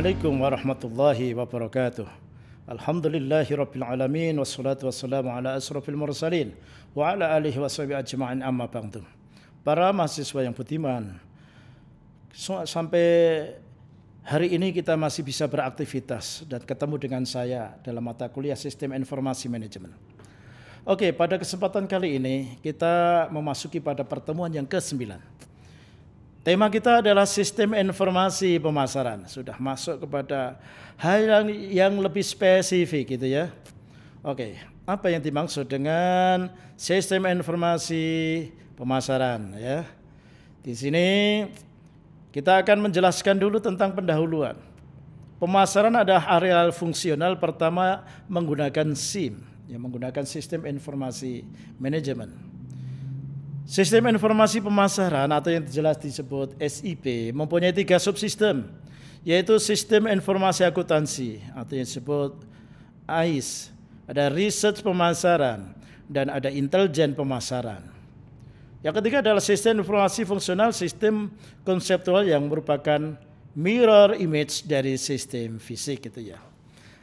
Assalamualaikum warahmatullahi wabarakatuh. Alhamdulillahirabbil alamin wassalatu wassalamu ala asrofil mursalin wa ala alihi washabihi ajma'in amma ba'du. Para mahasiswa yang budiman, sampai hari ini kita masih bisa beraktivitas dan ketemu dengan saya dalam mata kuliah Sistem Informasi Manajemen. Oke, pada kesempatan kali ini kita memasuki pada pertemuan yang ke-9. Tema kita adalah sistem informasi pemasaran. Sudah masuk kepada hal yang lebih spesifik gitu ya. Oke, apa yang dimaksud dengan sistem informasi pemasaran ya? Di sini kita akan menjelaskan dulu tentang pendahuluan. Pemasaran adalah areal fungsional pertama menggunakan SIM, yang menggunakan sistem informasi manajemen. Sistem informasi pemasaran atau yang jelas disebut SIP mempunyai 3 subsistem, yaitu sistem informasi akuntansi atau yang disebut AIS, ada research pemasaran, dan ada intelijen pemasaran. Yang ketiga adalah sistem informasi fungsional, sistem konseptual yang merupakan mirror image dari sistem fisik gitu ya.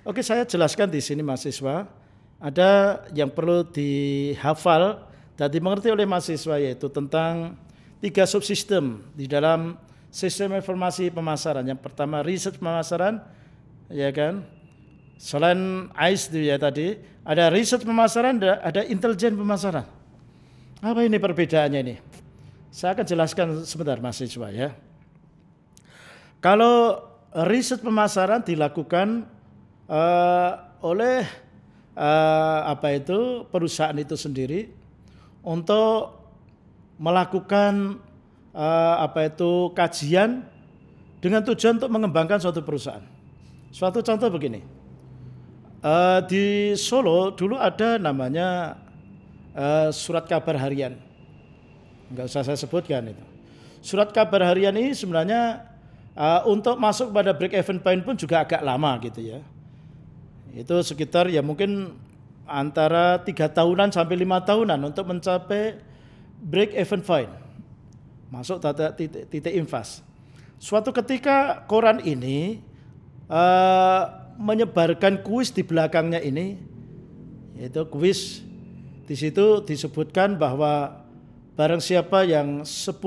Oke, saya jelaskan di sini mahasiswa, ada yang perlu dihafal dan dimengerti oleh mahasiswa, yaitu tentang 3 subsistem di dalam sistem informasi pemasaran. Yang pertama riset pemasaran, ya kan? Selain AIS ya tadi, ada riset pemasaran, ada intelijen pemasaran. Apa ini perbedaannya ini? Saya akan jelaskan sebentar mahasiswa ya. Kalau riset pemasaran dilakukan oleh perusahaan itu sendiri untuk melakukan kajian dengan tujuan untuk mengembangkan suatu perusahaan. Suatu contoh begini, di Solo dulu ada namanya surat kabar harian, nggak usah saya sebutkan itu. Surat kabar harian ini sebenarnya untuk masuk pada break even point pun juga agak lama gitu ya. Itu sekitar ya mungkin antara 3 tahunan sampai 5 tahunan untuk mencapai break even point, masuk titik infas. Suatu ketika koran ini menyebarkan kuis di belakangnya ini, yaitu kuis. Di situ disebutkan bahwa barang siapa yang 10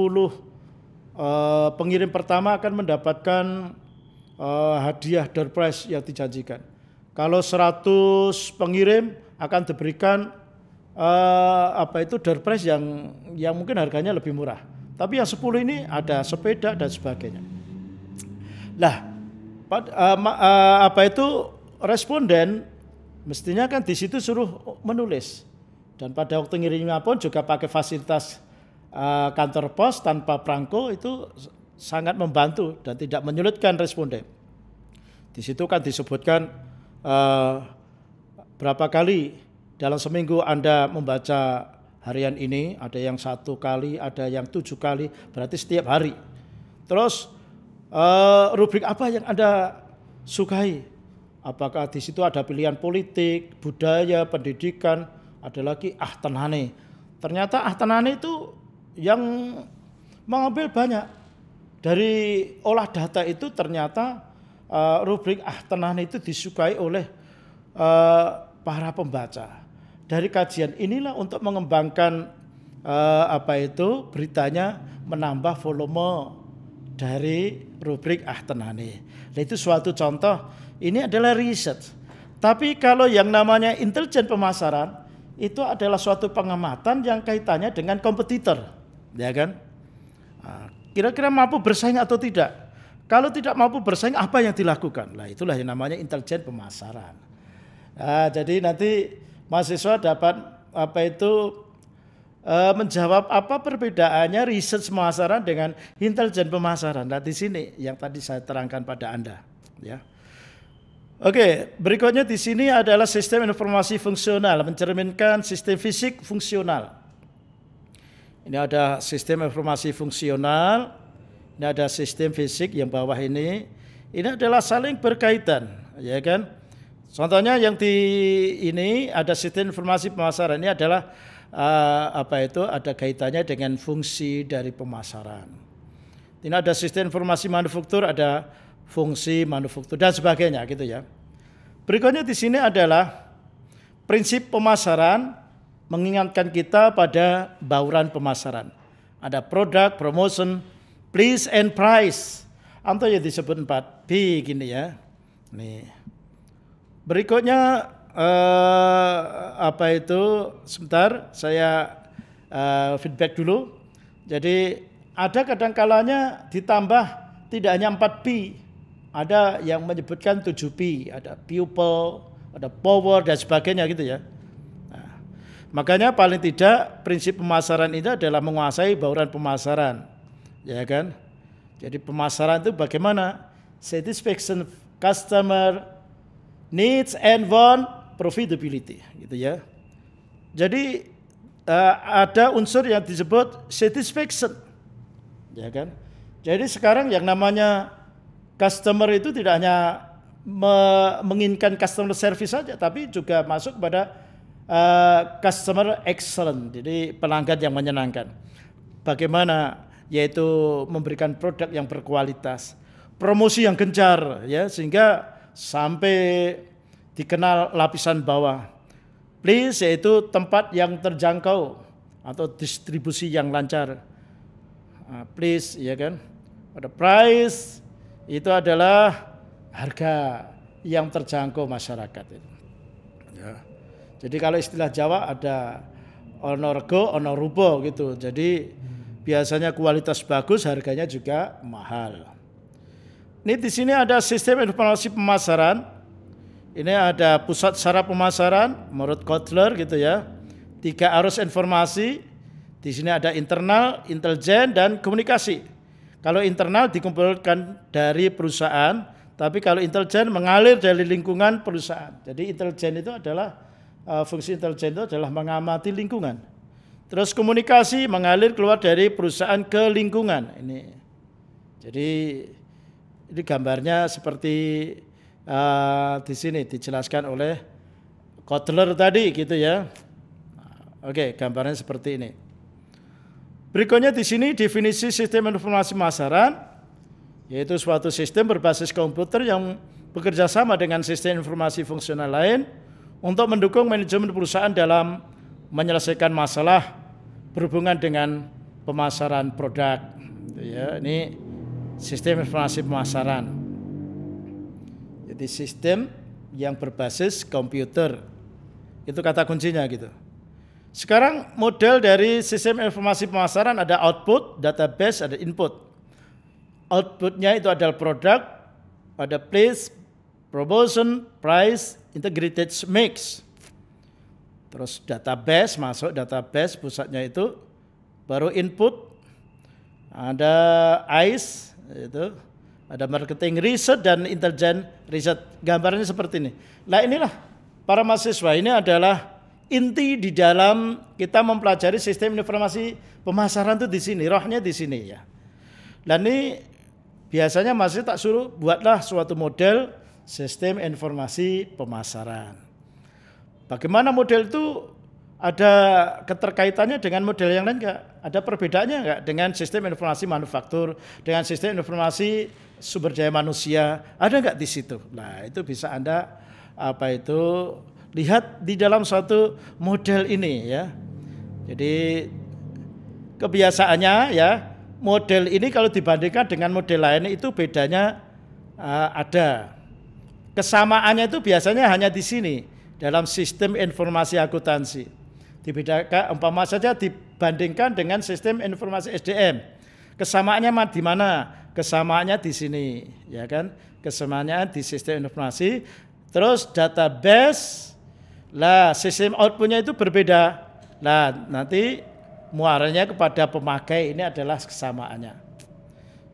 pengirim pertama akan mendapatkan hadiah door prize yang dijanjikan. Kalau 100 pengirim akan diberikan door prize yang mungkin harganya lebih murah. Tapi yang 10 ini ada sepeda dan sebagainya. Lah, responden mestinya kan di situ suruh menulis. Dan pada waktu ngirimnya pun juga pakai fasilitas kantor pos tanpa perangko, itu sangat membantu dan tidak menyulitkan responden. Di situ kan disebutkan berapa kali dalam seminggu Anda membaca harian ini, ada yang 1 kali, ada yang 7 kali, berarti setiap hari. Terus rubrik apa yang Anda sukai? Apakah di situ ada pilihan politik, budaya, pendidikan, ada lagi tenane. Ternyata tenane itu yang mengambil banyak. Dari olah data itu ternyata rubrik tenane itu disukai oleh para pembaca. Dari kajian inilah untuk mengembangkan beritanya, menambah volume dari rubrik tenane. Nah, itu suatu contoh. Ini adalah riset. Tapi kalau yang namanya intelijen pemasaran itu adalah suatu pengamatan yang kaitannya dengan kompetitor, ya kan? Kira-kira mampu bersaing atau tidak? Kalau tidak mampu bersaing, apa yang dilakukan? Nah, itulah yang namanya intelijen pemasaran. Jadi nanti mahasiswa dapat menjawab apa perbedaannya riset pemasaran dengan intelijen pemasaran. Nah, di sini yang tadi saya terangkan pada Anda, ya. Oke, berikutnya di sini adalah sistem informasi fungsional, mencerminkan sistem fisik fungsional. Ini ada sistem informasi fungsional, ini ada sistem fisik yang bawah ini. Ini adalah saling berkaitan, ya kan? Contohnya yang di ini ada sistem informasi pemasaran, ini adalah ada kaitannya dengan fungsi dari pemasaran. Ini ada sistem informasi manufaktur, ada fungsi manufaktur dan sebagainya gitu ya. Berikutnya di sini adalah prinsip pemasaran mengingatkan kita pada bauran pemasaran. Ada produk, promotion, place and price. Atau yang disebut 4P gini ya. Nih. Berikutnya sebentar saya feedback dulu. Jadi ada kadang-kalanya ditambah tidak hanya 4P. Ada yang menyebutkan 7P, ada people, ada power dan sebagainya gitu ya. Nah, makanya paling tidak prinsip pemasaran ini adalah menguasai bauran pemasaran. Ya kan? Jadi pemasaran itu bagaimana? Satisfaction customer needs and want profitability gitu ya. Jadi ada unsur yang disebut satisfaction. Ya kan? Jadi sekarang yang namanya customer itu tidak hanya menginginkan customer service saja, tapi juga masuk kepada customer excellent, jadi pelanggan yang menyenangkan. Bagaimana? Yaitu memberikan produk yang berkualitas, promosi yang gencar, ya sehingga sampai dikenal lapisan bawah. Please yaitu tempat yang terjangkau atau distribusi yang lancar. Please, ya kan? Ada price. Itu adalah harga yang terjangkau masyarakat. Ya. Jadi kalau istilah Jawa ada ono rego, ono rubo gitu. Jadi biasanya kualitas bagus, harganya juga mahal. Ini di sini ada sistem informasi pemasaran. Ini ada pusat saraf pemasaran menurut Kotler gitu ya. 3 arus informasi. Di sini ada internal, intelijen dan komunikasi. Kalau internal dikumpulkan dari perusahaan, tapi kalau intelijen mengalir dari lingkungan perusahaan. Jadi intelijen itu adalah fungsi intelijen itu adalah mengamati lingkungan. Terus komunikasi mengalir keluar dari perusahaan ke lingkungan. Jadi ini gambarnya seperti di sini dijelaskan oleh Kotler tadi gitu ya. Oke, gambarnya seperti ini. Berikutnya di sini definisi sistem informasi pemasaran, yaitu suatu sistem berbasis komputer yang bekerja sama dengan sistem informasi fungsional lain untuk mendukung manajemen perusahaan dalam menyelesaikan masalah berhubungan dengan pemasaran produk. Ya, ini sistem informasi pemasaran. Jadi sistem yang berbasis komputer. Itu kata kuncinya gitu. Sekarang model dari sistem informasi pemasaran ada output, database, ada input. Outputnya itu adalah produk, ada place, promotion, price, integrated mix. Terus database, masuk database, pusatnya itu. Baru input, ada ICE, itu, ada marketing research dan intelligent research. Gambarnya seperti ini. Nah inilah para mahasiswa, ini adalah inti di dalam kita mempelajari sistem informasi pemasaran itu di sini, rohnya di sini ya. Dan ini biasanya masih tak suruh buatlah suatu model sistem informasi pemasaran. Bagaimana model itu ada keterkaitannya dengan model yang lain enggak? Ada perbedaannya enggak dengan sistem informasi manufaktur, dengan sistem informasi sumber daya manusia? Ada enggak di situ? Nah, itu bisa Anda lihat di dalam suatu model ini ya. Jadi kebiasaannya ya, model ini kalau dibandingkan dengan model lain itu bedanya ada. Kesamaannya itu biasanya hanya di sini dalam sistem informasi akuntansi. Dibedakan umpama saja dibandingkan dengan sistem informasi SDM. Kesamaannya di mana? Kesamaannya di sini, ya kan? Kesamaannya di sistem informasi. Terus database. Lah, sistem outputnya itu berbeda. Nah, nanti muaranya kepada pemakai, ini adalah kesamaannya.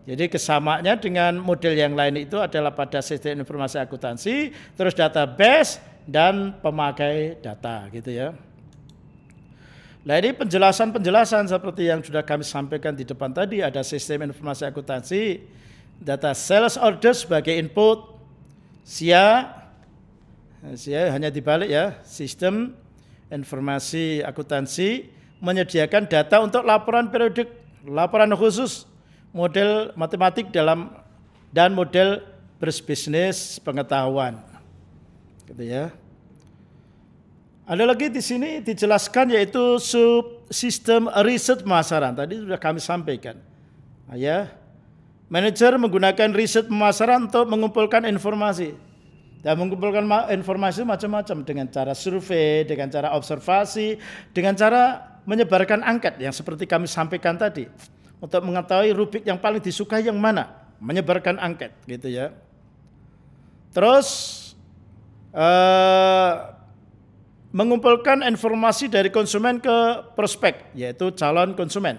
Jadi kesamaannya dengan model yang lain itu adalah pada sistem informasi akuntansi, terus database dan pemakai data gitu ya. Nah, ini penjelasan-penjelasan seperti yang sudah kami sampaikan di depan tadi. Ada sistem informasi akuntansi, data sales order sebagai input, SIA hanya dibalik ya, sistem informasi akuntansi menyediakan data untuk laporan periodik, laporan khusus, model matematik dan model berbisnis pengetahuan. Gitu ya. Ada lagi di sini dijelaskan yaitu subsistem riset pemasaran. Tadi sudah kami sampaikan. Ya. Manajer menggunakan riset pemasaran untuk mengumpulkan informasi. Dan mengumpulkan informasi macam-macam dengan cara survei, dengan cara observasi, dengan cara menyebarkan angket yang seperti kami sampaikan tadi. Untuk mengetahui rubrik yang paling disukai yang mana, menyebarkan angket gitu ya. Terus mengumpulkan informasi dari konsumen ke prospek, yaitu calon konsumen.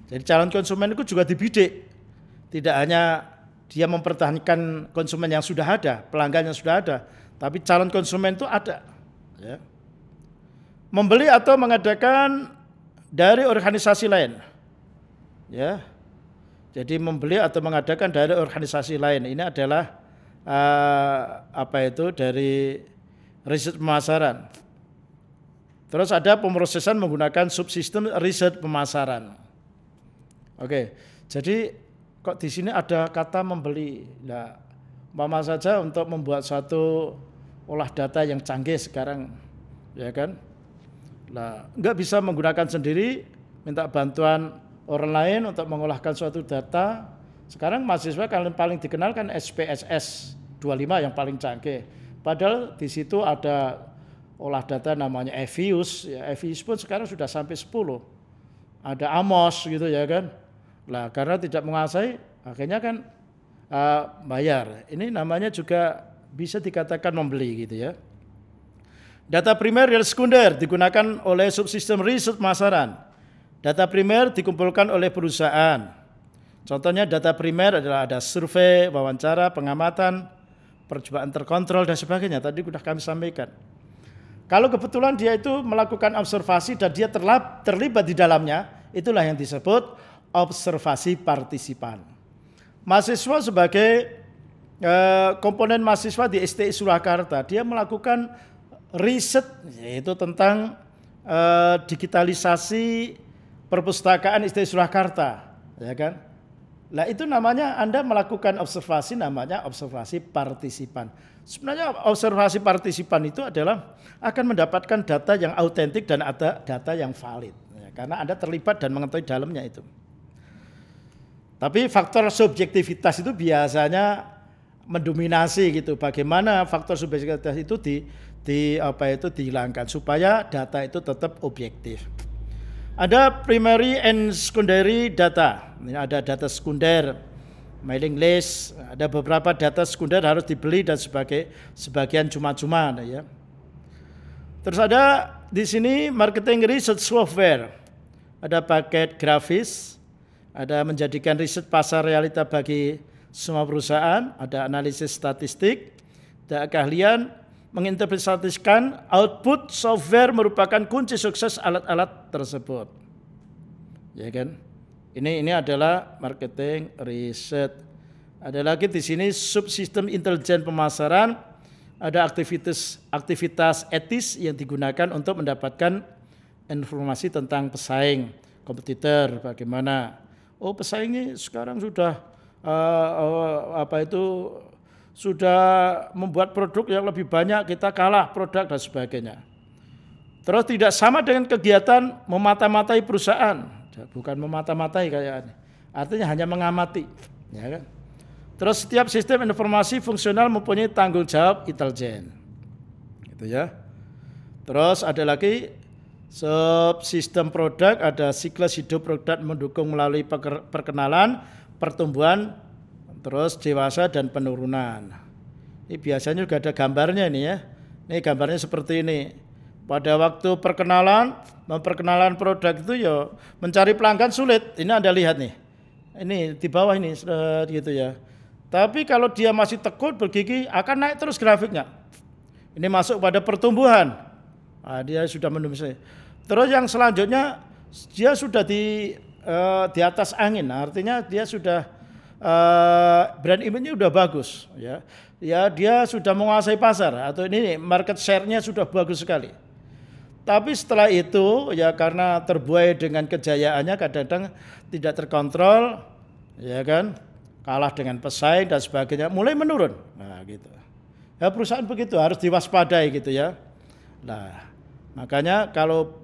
Jadi calon konsumen itu juga dibidik. Tidak hanya dia mempertahankan konsumen yang sudah ada, pelanggan yang sudah ada, tapi calon konsumen itu ada. Ya. Membeli atau mengadakan dari organisasi lain. Ya. Jadi membeli atau mengadakan dari organisasi lain. Ini adalah dari riset pemasaran. Terus ada pemrosesan menggunakan subsistem riset pemasaran. Oke, jadi kok di sini ada kata membeli. Nah, umpama saja untuk membuat suatu olah data yang canggih sekarang, ya kan? Nah, nggak bisa menggunakan sendiri, minta bantuan orang lain untuk mengolahkan suatu data. Sekarang mahasiswa paling dikenal kan SPSS 25 yang paling canggih. Padahal di situ ada olah data namanya Evius, ya, Evius pun sekarang sudah sampai 10. Ada Amos gitu ya kan. Nah, karena tidak menguasai, akhirnya kan bayar. Ini namanya juga bisa dikatakan membeli gitu ya. Data primer dan sekunder digunakan oleh subsistem riset pemasaran. Data primer dikumpulkan oleh perusahaan. Contohnya data primer adalah ada survei, wawancara, pengamatan, percobaan terkontrol dan sebagainya. Tadi sudah kami sampaikan. Kalau kebetulan dia itu melakukan observasi dan dia terlibat di dalamnya, itulah yang disebut observasi partisipan. Mahasiswa sebagai komponen mahasiswa di STI Surakarta, dia melakukan riset yaitu tentang digitalisasi perpustakaan STI Surakarta, ya kan? Nah itu namanya Anda melakukan observasi, namanya observasi partisipan. Sebenarnya observasi partisipan itu adalah akan mendapatkan data yang autentik dan ada data yang valid, ya, karena Anda terlibat dan mengetahui dalamnya itu. Tapi faktor subjektivitas itu biasanya mendominasi gitu. Bagaimana faktor subjektivitas itu dihilangkan supaya data itu tetap objektif. Ada primary and secondary data. Ini ada data sekunder, mailing list, ada beberapa data sekunder harus dibeli dan sebagian cuma-cuma ya. Terus ada di sini marketing research software. Ada paket grafis, ada menjadikan riset pasar realita bagi semua perusahaan, ada analisis statistik, ada keahlian menginterpretasikan output software merupakan kunci sukses alat-alat tersebut. Ya kan? Ini adalah marketing riset. Ada lagi di sini subsistem intelijen pemasaran, ada aktivitas etis yang digunakan untuk mendapatkan informasi tentang pesaing, kompetitor, bagaimana. Oh, pesaingnya sekarang sudah sudah membuat produk yang lebih banyak, kita kalah produk dan sebagainya. Terus tidak sama dengan kegiatan memata-matai perusahaan, bukan memata-matai kayaknya, artinya hanya mengamati, ya kan? Terus setiap sistem informasi fungsional mempunyai tanggung jawab intelijen, gitu ya. Terus ada lagi subsistem produk, ada siklus hidup produk mendukung melalui perkenalan, pertumbuhan, terus dewasa dan penurunan. Ini biasanya juga ada gambarnya ini ya. Ini gambarnya seperti ini. Pada waktu memperkenalan produk itu ya mencari pelanggan sulit. Ini Anda lihat nih. Ini di bawah ini gitu ya. Tapi kalau dia masih tekun bergigi akan naik terus grafiknya. Ini masuk pada pertumbuhan. Nah, dia sudah mendominasi. Terus yang selanjutnya dia sudah di atas angin. Nah, artinya dia sudah brand image-nya sudah bagus, ya. Ya, dia sudah menguasai pasar atau ini market share-nya sudah bagus sekali. Tapi setelah itu ya karena terbuai dengan kejayaannya kadang-kadang tidak terkontrol, ya kan? kalah dengan pesaing dan sebagainya, mulai menurun. Nah, gitu. Ya, perusahaan begitu harus diwaspadai gitu ya. Nah, makanya kalau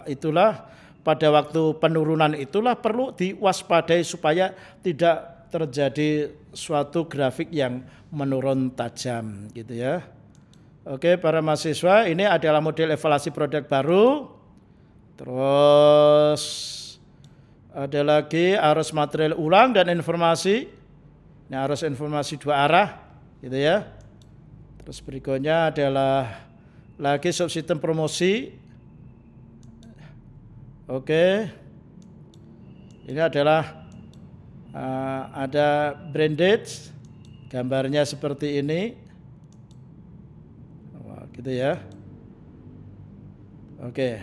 itulah pada waktu penurunan itulah perlu diwaspadai supaya tidak terjadi suatu grafik yang menurun tajam gitu ya. Oke, para mahasiswa, ini adalah model evaluasi produk baru. Terus ada lagi arus material ulang dan informasi. Ini arus informasi dua arah gitu ya. Terus berikutnya adalah lagi subsistem promosi. Oke. Ini adalah ada branded, gambarnya seperti ini. Wah, gitu ya. Oke.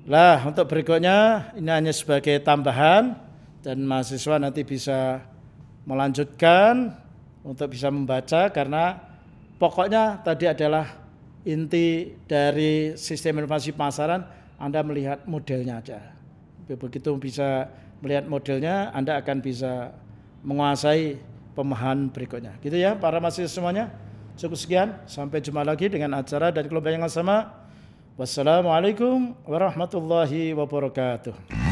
Lah, untuk berikutnya ini hanya sebagai tambahan dan mahasiswa nanti bisa melanjutkan untuk bisa membaca, karena pokoknya tadi adalah inti dari sistem informasi pemasaran. Anda melihat modelnya aja. Begitu bisa melihat modelnya, Anda akan bisa menguasai pemahaman berikutnya. Gitu ya para mahasiswa semuanya. Cukup sekian, sampai jumpa lagi dengan acara dan kelompok yang sama. Wassalamualaikum warahmatullahi wabarakatuh.